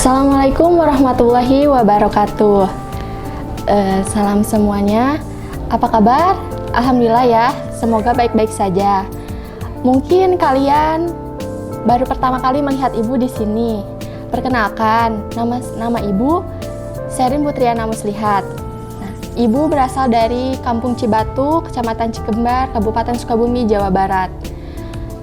Assalamualaikum warahmatullahi wabarakatuh. Salam semuanya. Apa kabar? Alhamdulillah ya, semoga baik-baik saja. Mungkin kalian baru pertama kali melihat Ibu di sini. Perkenalkan, nama Ibu Sherin Putriana Muslihat. Nah, Ibu berasal dari Kampung Cibatu, Kecamatan Cikembar, Kabupaten Sukabumi, Jawa Barat.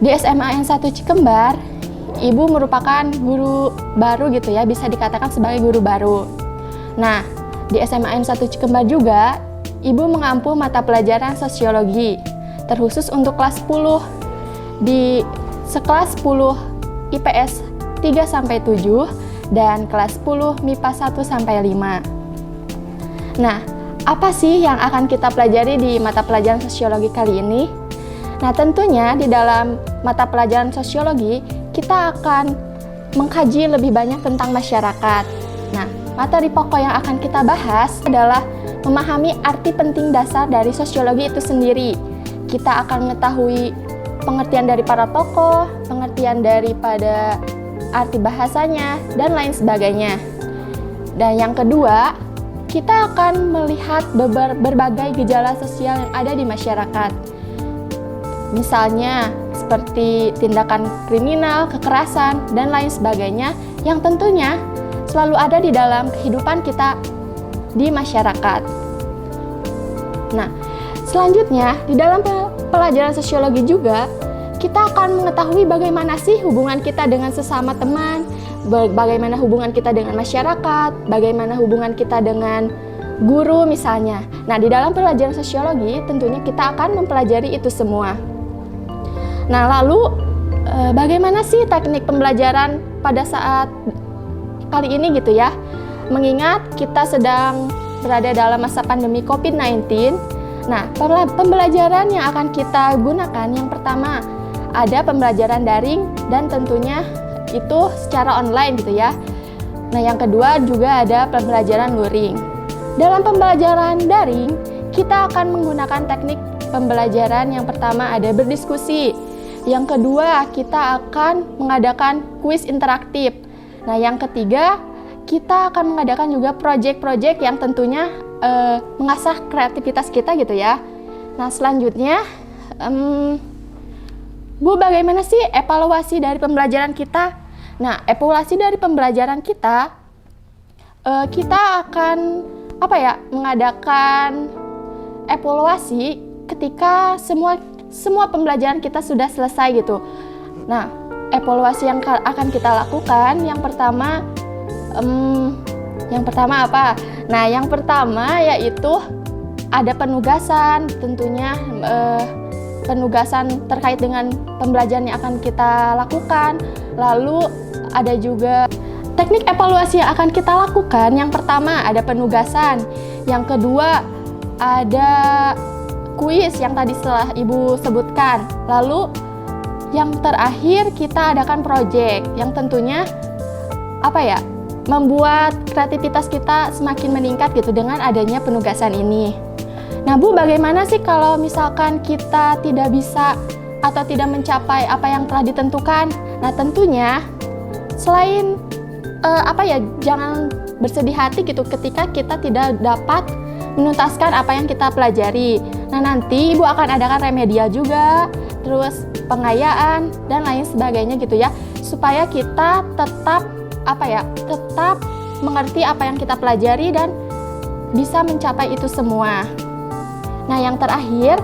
Di SMA N1 Cikembar, Ibu merupakan guru baru gitu ya, bisa dikatakan sebagai guru baru. Nah, di SMA N1 Cikembar juga, Ibu mengampu mata pelajaran sosiologi, terkhusus untuk kelas 10. Di sekelas 10 IPS 3-7 dan kelas 10 MIPA 1-5. Nah, apa sih yang akan kita pelajari di mata pelajaran sosiologi kali ini? Nah, tentunya di dalam mata pelajaran sosiologi, kita akan mengkaji lebih banyak tentang masyarakat. Nah, materi pokok yang akan kita bahas adalah memahami arti penting dasar dari sosiologi itu sendiri. Kita akan mengetahui pengertian dari para tokoh, pengertian daripada arti bahasanya, dan lain sebagainya. Dan yang kedua, kita akan melihat berbagai gejala sosial yang ada di masyarakat. Misalnya, seperti tindakan kriminal, kekerasan, dan lain sebagainya yang tentunya selalu ada di dalam kehidupan kita di masyarakat. Nah, selanjutnya di dalam pelajaran sosiologi juga kita akan mengetahui bagaimana sih hubungan kita dengan sesama teman, bagaimana hubungan kita dengan masyarakat, bagaimana hubungan kita dengan guru misalnya. Nah, di dalam pelajaran sosiologi tentunya kita akan mempelajari itu semua. Nah, lalu bagaimana sih teknik pembelajaran pada saat kali ini gitu ya? Mengingat kita sedang berada dalam masa pandemi COVID-19. Nah, pembelajaran yang akan kita gunakan yang pertama ada pembelajaran daring dan tentunya itu secara online gitu ya. Nah, yang kedua juga ada pembelajaran luring. Dalam pembelajaran daring, kita akan menggunakan teknik pembelajaran yang pertama ada berdiskusi. Yang kedua, kita akan mengadakan kuis interaktif. Nah, yang ketiga, kita akan mengadakan juga proyek-proyek yang tentunya mengasah kreativitas kita gitu ya. Nah, selanjutnya, Bu, bagaimana sih evaluasi dari pembelajaran kita? Nah, evaluasi dari pembelajaran kita, kita akan mengadakan evaluasi ketika semua pembelajaran kita sudah selesai gitu. Nah, evaluasi yang akan kita lakukan yang pertama apa? Nah, yang pertama yaitu ada penugasan, tentunya penugasan terkait dengan pembelajaran yang akan kita lakukan. Lalu ada juga teknik evaluasi yang akan kita lakukan. Yang pertama ada penugasan, yang kedua ada kuis yang tadi setelah Ibu sebutkan. Lalu yang terakhir kita adakan proyek yang tentunya membuat kreativitas kita semakin meningkat gitu dengan adanya penugasan ini. Nah, Bu, bagaimana sih kalau misalkan kita tidak bisa atau tidak mencapai apa yang telah ditentukan? Nah, tentunya selain jangan bersedih hati gitu ketika kita tidak dapat menuntaskan apa yang kita pelajari. Nah, nanti Ibu akan adakan remedial juga, terus pengayaan dan lain sebagainya gitu ya, supaya kita tetap mengerti apa yang kita pelajari dan bisa mencapai itu semua. Nah, yang terakhir,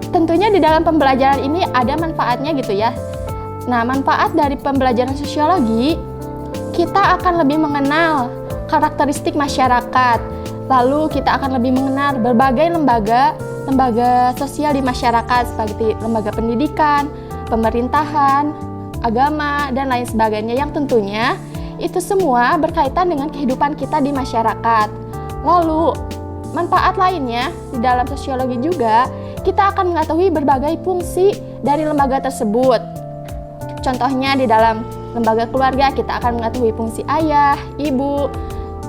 tentunya di dalam pembelajaran ini ada manfaatnya gitu ya. Nah, manfaat dari pembelajaran sosiologi, kita akan lebih mengenal karakteristik masyarakat. Lalu kita akan lebih mengenal berbagai lembaga sosial di masyarakat seperti lembaga pendidikan, pemerintahan, agama, dan lain sebagainya yang tentunya itu semua berkaitan dengan kehidupan kita di masyarakat. Lalu manfaat lainnya di dalam sosiologi juga kita akan mengetahui berbagai fungsi dari lembaga tersebut. Contohnya di dalam lembaga keluarga kita akan mengetahui fungsi ayah, ibu.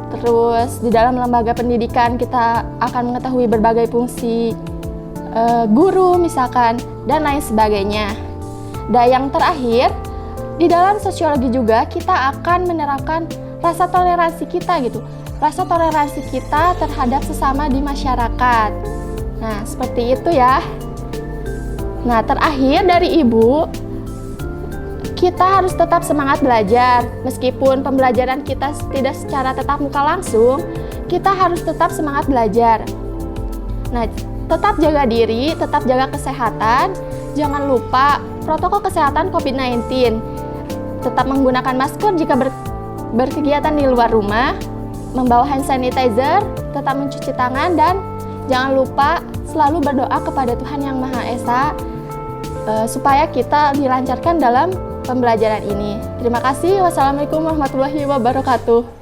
Terus di dalam lembaga pendidikan kita akan mengetahui berbagai fungsi guru misalkan dan lain sebagainya. Dan yang terakhir, di dalam sosiologi juga kita akan menerapkan rasa toleransi kita gitu. Rasa toleransi kita terhadap sesama di masyarakat. Nah, seperti itu ya. Nah, terakhir dari Ibu, kita harus tetap semangat belajar. Meskipun pembelajaran kita tidak secara tatap muka langsung, kita harus tetap semangat belajar. Nah, tetap jaga diri, tetap jaga kesehatan. Jangan lupa protokol kesehatan COVID-19. Tetap menggunakan masker jika berkegiatan di luar rumah, membawa hand sanitizer, tetap mencuci tangan, dan jangan lupa selalu berdoa kepada Tuhan Yang Maha Esa supaya kita dilancarkan dalam pembelajaran ini. Terima kasih. Wassalamualaikum warahmatullahi wabarakatuh.